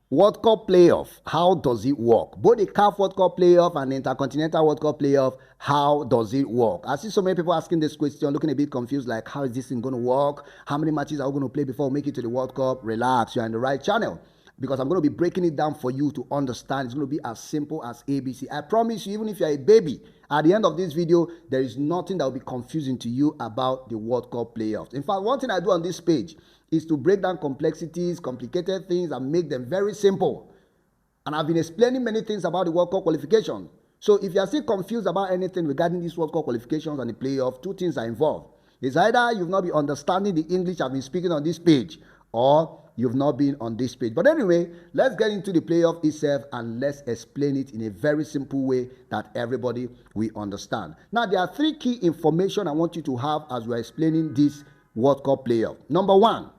World Cup playoff, how does it work? Both the CAF World Cup playoff and the Intercontinental World Cup playoff, how does it work? I see so many people asking this question, looking a bit confused, like, how is this thing going to work? How many matches are we going to play before we make it to the World Cup? Relax, you're in the right channel. Because I'm going to be breaking it down for you to understand. It's going to be as simple as ABC. I promise you, even if you're a baby, at the end of this video, there is nothing that will be confusing to you about the World Cup playoffs. In fact, one thing I do on this page is to break down complexities, complicated things, and make them very simple. And I've been explaining many things about the World Cup qualification. So if you are still confused about anything regarding these World Cup qualifications and the playoff, two things are involved. It's either you've not been understanding the English I've been speaking on this page, or you've not been on this page. But anyway, let's get into the playoff itself and let's explain it in a very simple way that everybody will understand. Now, there are three key information I want you to have as we're explaining this World Cup playoff. Number one,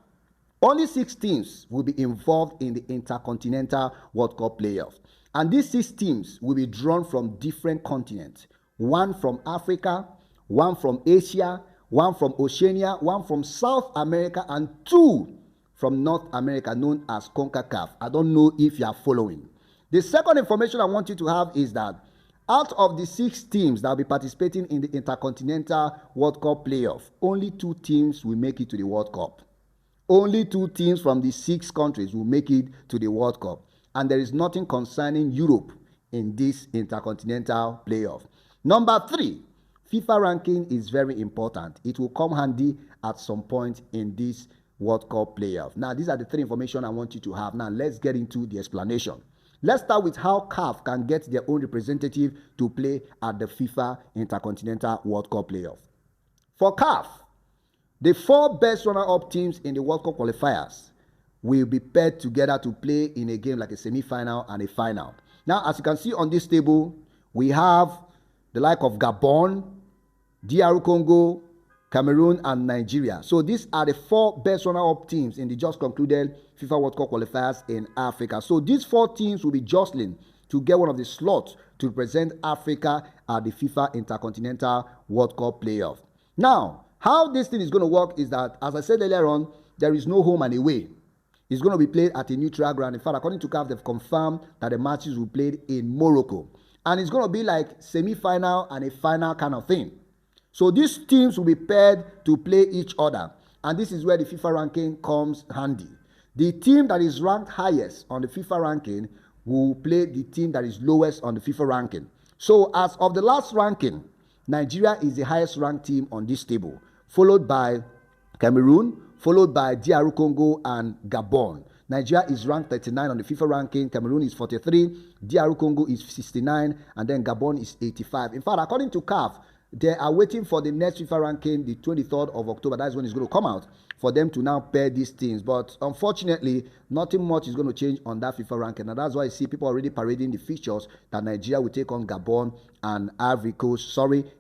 only 6 teams will be involved in the Intercontinental World Cup playoff. And these 6 teams will be drawn from different continents. 1 from Africa, 1 from Asia, 1 from Oceania, 1 from South America, and 2 from North America, known as CONCACAF. I don't know if you are following. The second information I want you to have is that out of the 6 teams that will be participating in the Intercontinental World Cup playoff, only 2 teams will make it to the World Cup. Only 2 teams from the 6 countries will make it to the World Cup. And there is nothing concerning Europe in this Intercontinental playoff. Number 3, FIFA ranking is very important. It will come handy at some point in this World Cup playoff. Now, these are the 3 information I want you to have. Now, let's get into the explanation. Let's start with how CAF can get their own representative to play at the FIFA Intercontinental World Cup playoff. For CAF, the 4 best runner-up teams in the World Cup qualifiers will be paired together to play in a game like a semi-final and a final. Now, as you can see on this table, we have the like of Gabon, DR Congo, Cameroon, and Nigeria. So these are the 4 best runner-up teams in the just concluded FIFA World Cup qualifiers in Africa. So these 4 teams will be jostling to get one of the slots to represent Africa at the FIFA Intercontinental World Cup playoff. Now, how this thing is going to work is that, as I said earlier on, there is no home and away. It's going to be played at a neutral ground. In fact, according to CAF, they've confirmed that the matches will be played in Morocco. And it's going to be like semi-final and a final kind of thing. So these teams will be paired to play each other. And this is where the FIFA ranking comes handy. The team that is ranked highest on the FIFA ranking will play the team that is lowest on the FIFA ranking. So as of the last ranking, Nigeria is the highest ranked team on this table, followed by Cameroon, followed by DR Congo and Gabon. Nigeria is ranked 39 on the FIFA ranking, Cameroon is 43, DR Congo is 69, and then Gabon is 85. In fact, according to CAF, they are waiting for the next FIFA ranking, the 23rd of October. That's when it's going to come out, for them to now pair these teams. But unfortunately, nothing much is going to change on that FIFA ranking. And that's why you see people already parading the fixtures that Nigeria will take on Gabon and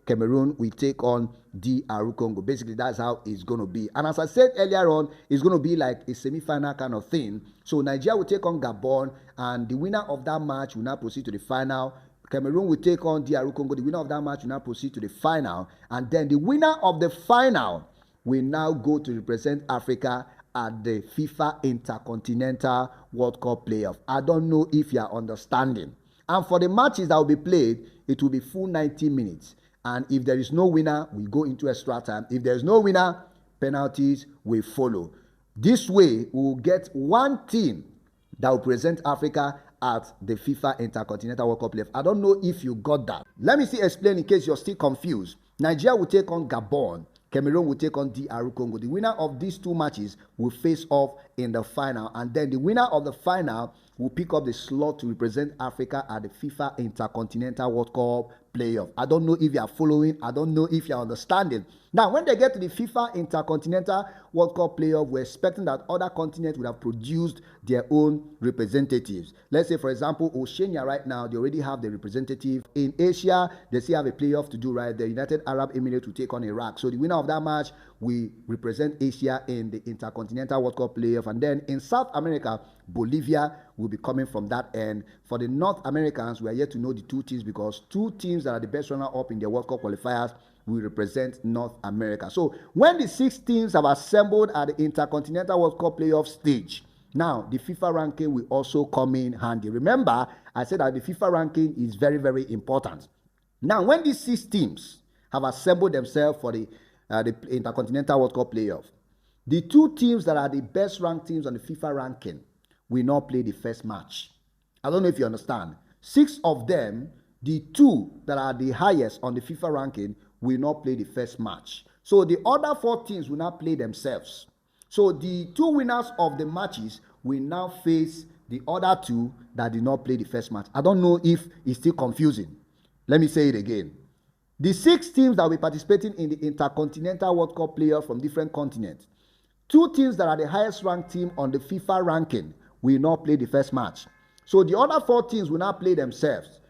Cameroon will take on DR Congo. Basically, that's how it's going to be. And as I said earlier on, it's going to be like a semi-final kind of thing. So Nigeria will take on Gabon, and the winner of that match will now proceed to the final. Cameroon will take on DR Congo. The winner of that match will now proceed to the final. And then the winner of the final will now go to represent Africa at the FIFA Intercontinental World Cup playoff. I don't know if you are understanding. And for the matches that will be played, it will be full 90 minutes. And if there is no winner, we go into extra time. If there is no winner, penalties will follow. This way, we will get one team that will present Africa at the FIFA Intercontinental World Cup playoff. I don't know if you got that. Let me see explain in case you're still confused. Nigeria will take on Gabon. Cameroon will take on DR Congo. The winner of these 2 matches will face off in the final. And then the winner of the final will pick up the slot to represent Africa at the FIFA Intercontinental World Cup playoff. I don't know if you are following. I don't know if you are understanding. Now, when they get to the FIFA Intercontinental World Cup playoff, we're expecting that other continents would have produced their own representatives. Let's say, for example, Oceania right now, they already have the representative. In Asia, they still have a playoff to do, right? The United Arab Emirates will take on Iraq. So the winner of that match will represent Asia in the Intercontinental World Cup playoff. And then in South America, Bolivia will be coming from that end. For the North Americans, we are yet to know the 2 teams, because 2 teams that are the best runner-up in their World Cup qualifiers will represent North America. So when the 6 teams have assembled at the Intercontinental World Cup playoff stage, Now, the FIFA ranking will also come in handy. Remember, I said that the FIFA ranking is very, very important. Now, when these 6 teams have assembled themselves for the Intercontinental World Cup playoff, the 2 teams that are the best ranked teams on the FIFA ranking will not play the first match. I don't know if you understand. 6 of them, the 2 that are the highest on the FIFA ranking, will not play the first match. So the other 4 teams will not play themselves. So the 2 winners of the matches will now face the other 2 that did not play the first match. I don't know if it's still confusing. Let me say it again. The 6 teams that will be participating in the Intercontinental World Cup playoff from different continents, 2 teams that are the highest ranked team on the FIFA ranking will not play the first match. So the other 4 teams will not play themselves.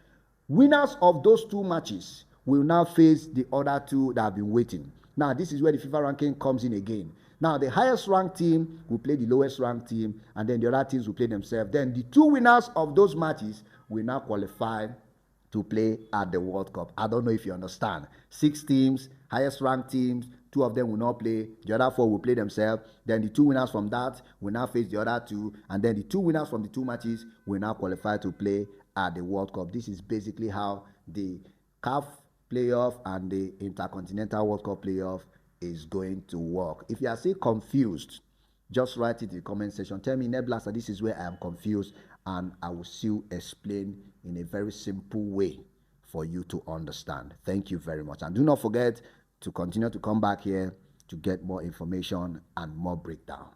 Winners of those 2 matches will now face the other 2 that have been waiting. Now, this is where the FIFA ranking comes in again. Now, the highest ranked team will play the lowest ranked team, and then the other teams will play themselves. Then the 2 winners of those matches will now qualify to play at the World Cup. I don't know if you understand. 6 teams, highest ranked teams, 2 of them will not play. The other 4 will play themselves. Then the 2 winners from that will now face the other 2. And then the 2 winners from the 2 matches will now qualify to play at the World Cup. This is basically how the CAF playoff and the Intercontinental World Cup playoff is going to work. If you are still confused, just write it in the comment section. Tell me, Neblaster, this is where I am confused, and I will still explain in a very simple way for you to understand. Thank you very much. And do not forget to continue to come back here to get more information and more breakdown.